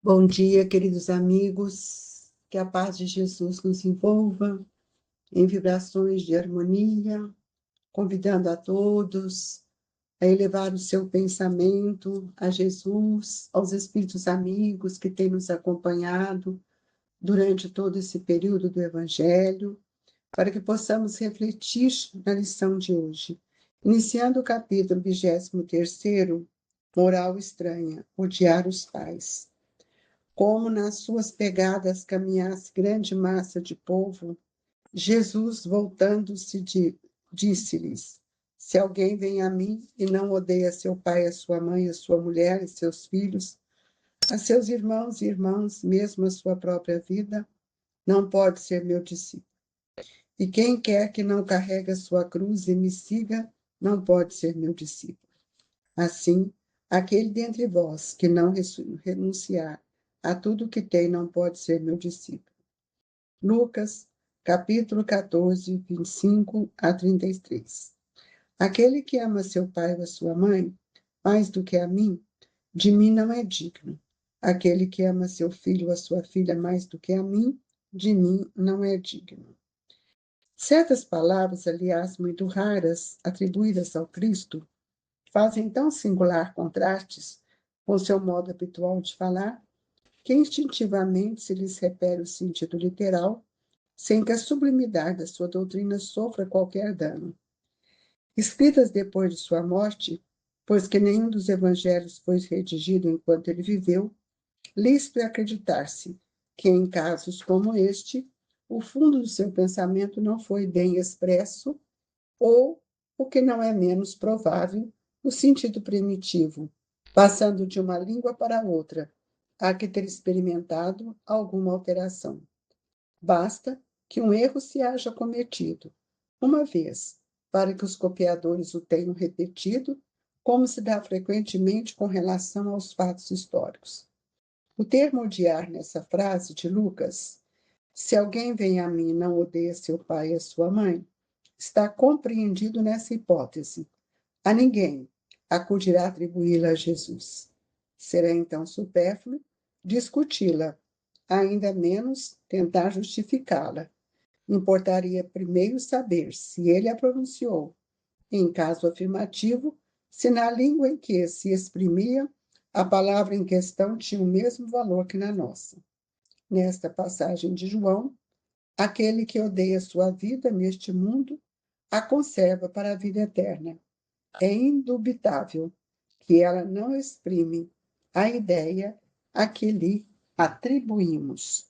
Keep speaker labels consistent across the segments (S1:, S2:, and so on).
S1: Bom dia, queridos amigos. Que a paz de Jesus nos envolva em vibrações de harmonia, convidando a todos a elevar o seu pensamento a Jesus, aos espíritos amigos que têm nos acompanhado durante todo esse período do Evangelho, para que possamos refletir na lição de hoje. Iniciando o capítulo 23º, Moral Estranha, odiar os pais. Como nas suas pegadas caminhasse grande massa de povo, Jesus, voltando-se, disse-lhes: Se alguém vem a mim e não odeia seu pai, a sua mãe, a sua mulher e seus filhos, a seus irmãos e irmãs, mesmo a sua própria vida, não pode ser meu discípulo. E quem quer que não carregue a sua cruz e me siga, não pode ser meu discípulo. Assim, aquele dentre vós que não renunciar a tudo que tem não pode ser meu discípulo. Lucas, capítulo 14, 25 a 33. Aquele que ama seu pai ou a sua mãe, mais do que a mim, de mim não é digno. Aquele que ama seu filho ou a sua filha mais do que a mim, de mim não é digno. Certas palavras, aliás, muito raras, atribuídas ao Cristo, fazem tão singular contrastes com seu modo habitual de falar, que instintivamente se lhes repere o sentido literal, sem que a sublimidade da sua doutrina sofra qualquer dano. Escritas depois de sua morte, pois que nenhum dos evangelhos foi redigido enquanto ele viveu, lícito é acreditar-se que, em casos como este, o fundo do seu pensamento não foi bem expresso, ou, o que não é menos provável, o sentido primitivo, passando de uma língua para outra, há que ter experimentado alguma alteração. Basta que um erro se haja cometido, uma vez, para que os copiadores o tenham repetido, como se dá frequentemente com relação aos fatos históricos. O termo odiar nessa frase de Lucas, se alguém vem a mim e não odeia seu pai e a sua mãe, está compreendido nessa hipótese. A ninguém acudirá atribuí-la a Jesus. Será então supérfluo discuti-la, ainda menos tentar justificá-la. Importaria primeiro saber se ele a pronunciou, em caso afirmativo, se na língua em que se exprimia a palavra em questão tinha o mesmo valor que na nossa. Nesta passagem de João, aquele que odeia sua vida neste mundo a conserva para a vida eterna. É indubitável que ela não exprime a ideia a que lhe atribuímos.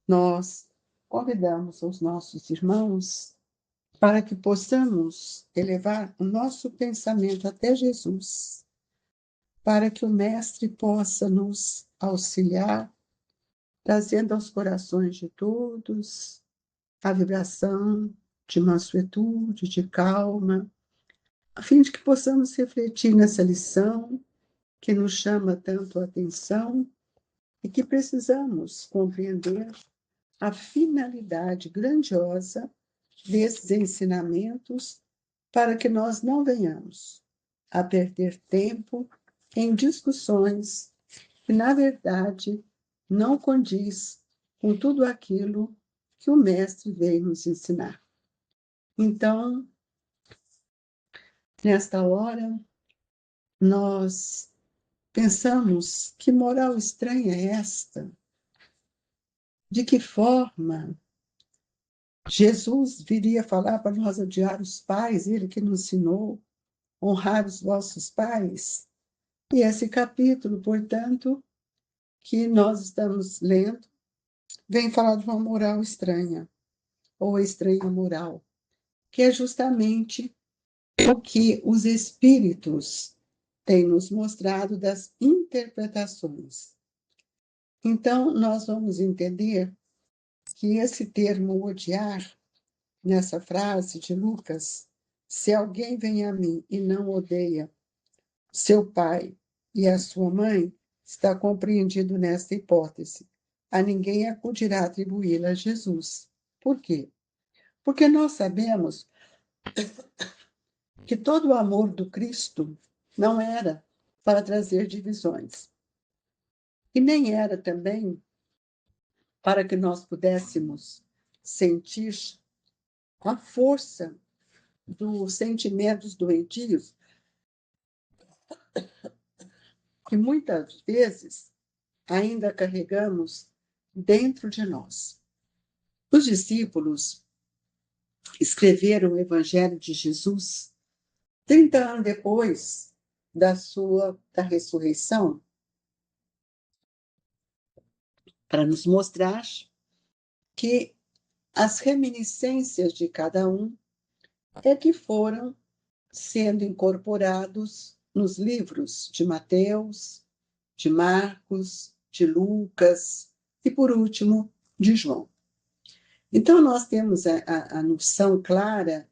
S1: Nós convidamos os nossos irmãos para que possamos elevar o nosso pensamento até Jesus, para que o Mestre possa nos auxiliar, trazendo aos corações de todos a vibração de mansuetude, de calma, a fim de que possamos refletir nessa lição que nos chama tanto a atenção e que precisamos compreender a finalidade grandiosa desses ensinamentos para que nós não venhamos a perder tempo em discussões que, na verdade, não condiz com tudo aquilo que o Mestre veio nos ensinar. Então, nesta hora, nós pensamos: que moral estranha é esta? De que forma Jesus viria falar para nós odiar os pais, ele que nos ensinou, honrar os vossos pais? E esse capítulo, portanto, que nós estamos lendo, vem falar de uma moral estranha, ou estranha moral, que é justamente o que os espíritos têm nos mostrado das interpretações. Então, nós vamos entender que esse termo odiar, nessa frase de Lucas, se alguém vem a mim e não odeia seu pai e a sua mãe, está compreendido nesta hipótese. A ninguém acudirá atribuí-la a Jesus. Por quê? Porque nós sabemos que todo o amor do Cristo não era para trazer divisões. E nem era também para que nós pudéssemos sentir a força dos sentimentos doentios que muitas vezes ainda carregamos dentro de nós. Os discípulos escreveram o Evangelho de Jesus 30 anos depois da ressurreição, para nos mostrar que as reminiscências de cada um é que foram sendo incorporados nos livros de Mateus, de Marcos, de Lucas e, por último, de João. Então, nós temos a noção clara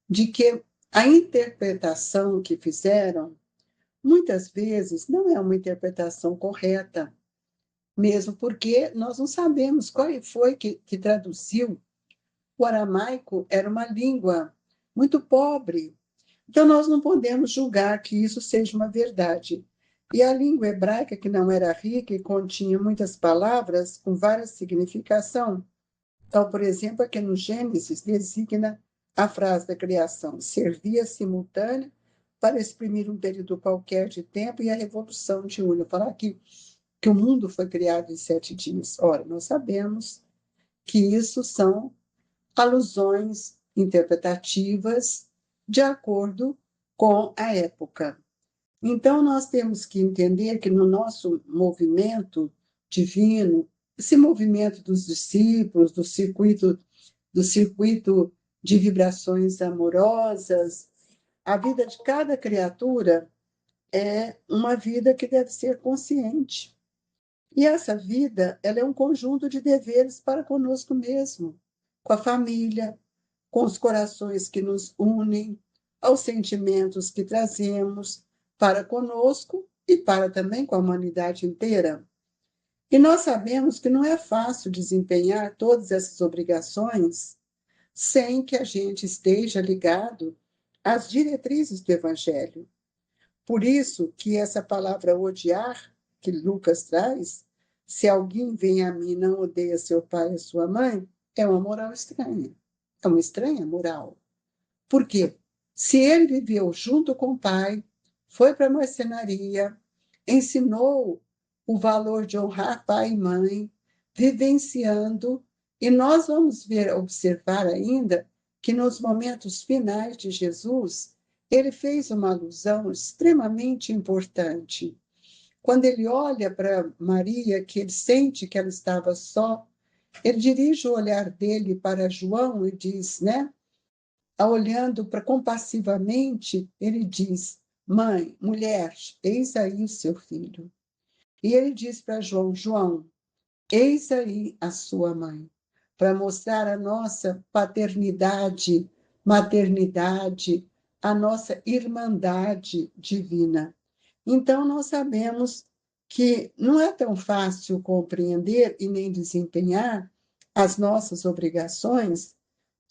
S1: de que a interpretação que fizeram, muitas vezes, não é uma interpretação correta, mesmo porque nós não sabemos qual foi que traduziu. O aramaico era uma língua muito pobre, então nós não podemos julgar que isso seja uma verdade. E a língua hebraica, que não era rica e continha muitas palavras com várias significações, então, por exemplo, aqui no Gênesis designa a frase da criação, servia simultânea para exprimir um período qualquer de tempo e a revolução de Uno. Falar que o mundo foi criado em 7 dias. Ora, nós sabemos que isso são alusões interpretativas de acordo com a época. Então, nós temos que entender que no nosso movimento divino, esse movimento dos discípulos, do circuito de vibrações amorosas, a vida de cada criatura é uma vida que deve ser consciente. E essa vida, ela é um conjunto de deveres para conosco mesmo, com a família, com os corações que nos unem, aos sentimentos que trazemos para conosco e para também com a humanidade inteira. E nós sabemos que não é fácil desempenhar todas essas obrigações sem que a gente esteja ligado às diretrizes do Evangelho. Por isso que essa palavra odiar, que Lucas traz, se alguém vem a mim e não odeia seu pai e sua mãe, é uma moral estranha. É uma estranha moral. Por quê? Se ele viveu junto com o pai, foi para a marcenaria, ensinou o valor de honrar pai e mãe, vivenciando, e nós vamos observar ainda que nos momentos finais de Jesus, ele fez uma alusão extremamente importante. Quando ele olha para Maria, que ele sente que ela estava só, ele dirige o olhar dele para João e diz, né? Olhando para compassivamente, ele diz: Mãe, mulher, eis aí o seu filho. E ele diz para João: João, eis aí a sua mãe, para mostrar a nossa paternidade, maternidade, a nossa irmandade divina. Então, nós sabemos que não é tão fácil compreender e nem desempenhar as nossas obrigações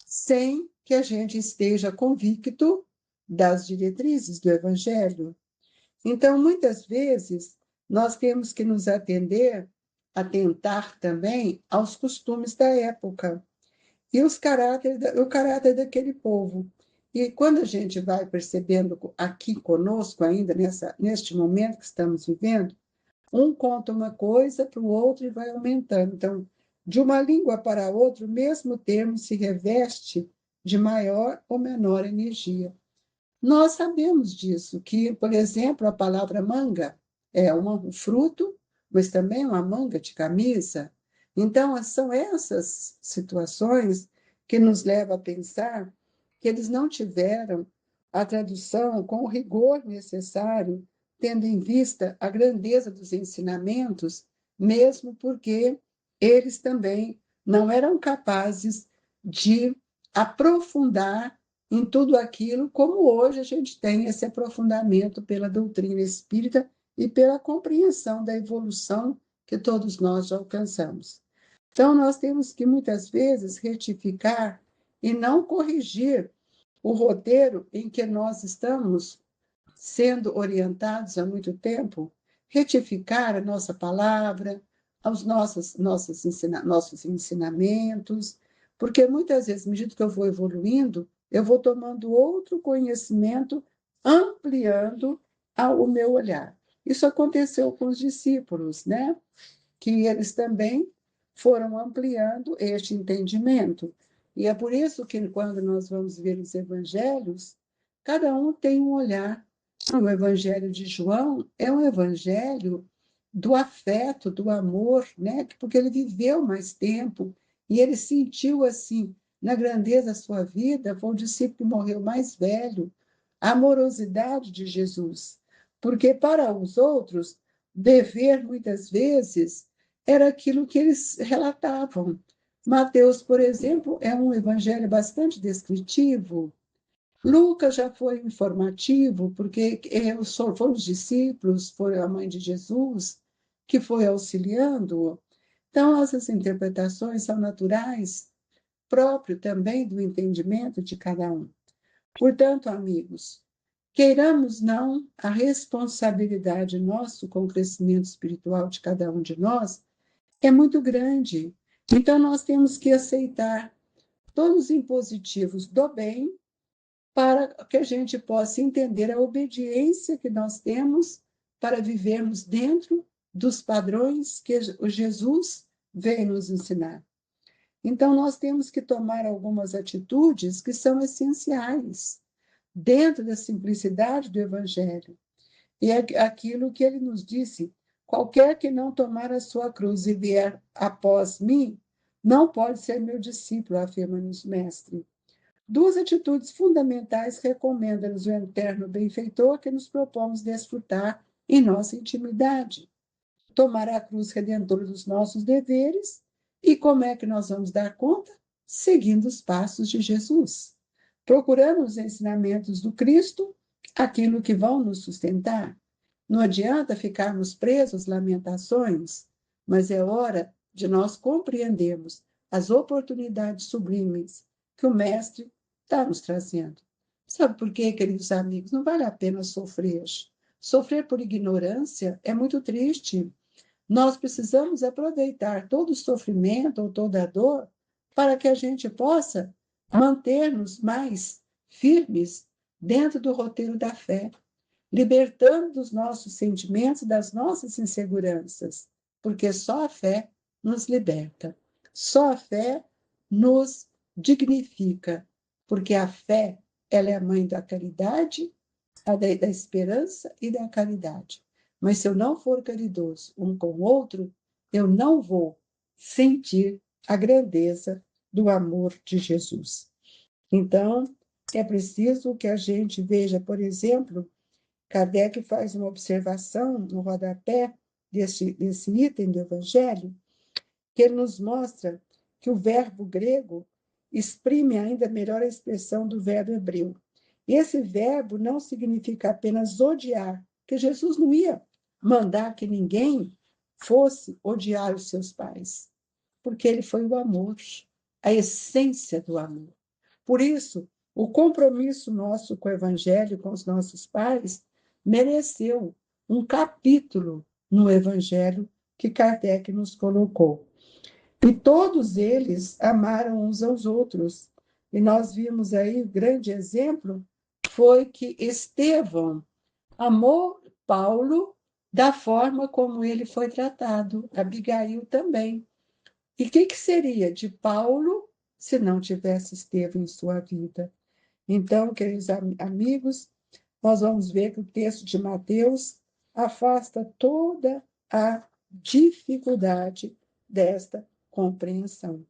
S1: sem que a gente esteja convicto das diretrizes do Evangelho. Então, muitas vezes, nós temos que nos atentar também aos costumes da época e o caráter daquele povo. E quando a gente vai percebendo aqui conosco, ainda neste momento que estamos vivendo, um conta uma coisa para o outro e vai aumentando. Então, de uma língua para a outra, o mesmo termo se reveste de maior ou menor energia. Nós sabemos disso, que, por exemplo, a palavra manga é um fruto, mas também uma manga de camisa. Então, são essas situações que nos levam a pensar que eles não tiveram a tradução com o rigor necessário, tendo em vista a grandeza dos ensinamentos, mesmo porque eles também não eram capazes de aprofundar em tudo aquilo, como hoje a gente tem esse aprofundamento pela doutrina espírita e pela compreensão da evolução que todos nós já alcançamos. Então, nós temos que, muitas vezes, retificar e não corrigir o roteiro em que nós estamos sendo orientados há muito tempo, retificar a nossa palavra, aos nossos ensinamentos, porque muitas vezes, à medida que eu vou evoluindo, eu vou tomando outro conhecimento, ampliando o meu olhar. Isso aconteceu com os discípulos, né? Que eles também foram ampliando este entendimento. E é por isso que, quando nós vamos ver os evangelhos, cada um tem um olhar. O evangelho de João é um evangelho do afeto, do amor, né? Porque ele viveu mais tempo e ele sentiu assim, na grandeza da sua vida, foi o discípulo que morreu mais velho, a amorosidade de Jesus. Porque para os outros, dever, muitas vezes, era aquilo que eles relatavam. Mateus, por exemplo, é um evangelho bastante descritivo. Lucas já foi informativo, porque foram os discípulos, foi a mãe de Jesus que foi auxiliando. Então, essas interpretações são naturais, próprio também do entendimento de cada um. Portanto, amigos, queiramos não, a responsabilidade nossa com o crescimento espiritual de cada um de nós é muito grande. Então, nós temos que aceitar todos os impositivos do bem para que a gente possa entender a obediência que nós temos para vivermos dentro dos padrões que o Jesus veio nos ensinar. Então, nós temos que tomar algumas atitudes que são essenciais dentro da simplicidade do Evangelho. E é aquilo que ele nos disse: qualquer que não tomar a sua cruz e vier após mim, não pode ser meu discípulo, afirma-nos o Mestre. Duas atitudes fundamentais recomenda-nos o eterno benfeitor que nos propomos desfrutar em nossa intimidade. Tomar a cruz redentora dos nossos deveres. E como é que nós vamos dar conta? Seguindo os passos de Jesus. Procurando os ensinamentos do Cristo, aquilo que vão nos sustentar. Não adianta ficarmos presos às lamentações, mas é hora de nós compreendermos as oportunidades sublimes que o Mestre está nos trazendo. Sabe por quê, queridos amigos? Não vale a pena sofrer. Sofrer por ignorância é muito triste. Nós precisamos aproveitar todo o sofrimento ou toda a dor para que a gente possa manter-nos mais firmes dentro do roteiro da fé, libertando dos nossos sentimentos, das nossas inseguranças, porque só a fé nos liberta, só a fé nos dignifica, porque a fé, ela é a mãe da caridade, da esperança e da caridade. Mas se eu não for caridoso um com o outro, eu não vou sentir a grandeza do amor de Jesus. Então, é preciso que a gente veja, por exemplo, Kardec faz uma observação no rodapé desse item do Evangelho, que ele nos mostra que o verbo grego exprime ainda melhor a expressão do verbo hebreu. E esse verbo não significa apenas odiar, que Jesus não ia mandar que ninguém fosse odiar os seus pais, porque ele foi o amor, a essência do amor. Por isso, o compromisso nosso com o Evangelho, com os nossos pais, mereceu um capítulo no Evangelho que Kardec nos colocou. E todos eles amaram uns aos outros. E nós vimos aí, o grande exemplo foi que Estevão amou Paulo da forma como ele foi tratado, Abigail também. E o que seria de Paulo se não tivesse Estevão em sua vida? Então, queridos amigos, nós vamos ver que o texto de Mateus afasta toda a dificuldade desta compreensão.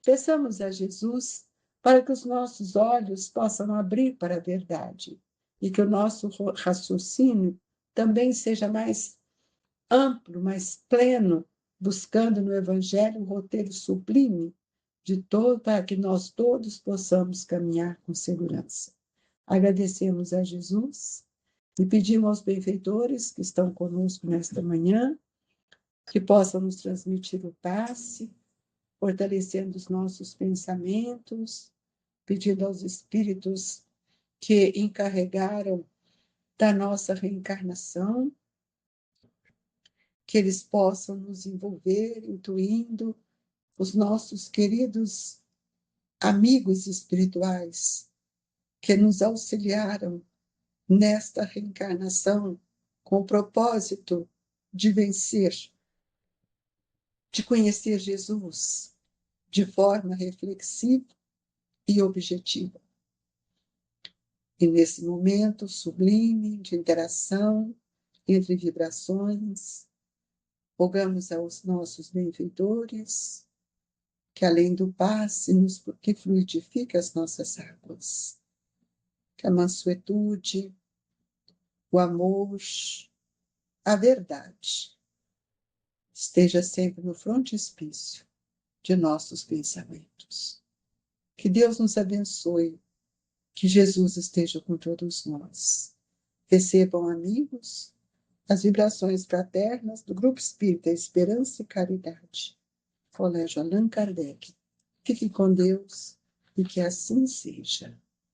S1: Peçamos a Jesus para que os nossos olhos possam abrir para a verdade e que o nosso raciocínio também seja mais amplo, mais pleno, buscando no Evangelho um roteiro sublime de todo, para que nós todos possamos caminhar com segurança. Agradecemos a Jesus e pedimos aos benfeitores que estão conosco nesta manhã que possam nos transmitir o passe, fortalecendo os nossos pensamentos, pedindo aos espíritos que encarregaram da nossa reencarnação, que eles possam nos envolver, intuindo os nossos queridos amigos espirituais que nos auxiliaram nesta reencarnação com o propósito de vencer, de conhecer Jesus de forma reflexiva e objetiva. E nesse momento sublime de interação entre vibrações, rogamos aos nossos benfeitores que além do passe que fluidifica as nossas águas, que a mansuetude, o amor, a verdade esteja sempre no frontispício de nossos pensamentos. Que Deus nos abençoe, que Jesus esteja com todos nós. Recebam, amigos, as vibrações fraternas do Grupo Espírita Esperança e Caridade, Colégio Allan Kardec. Fique com Deus e que assim seja.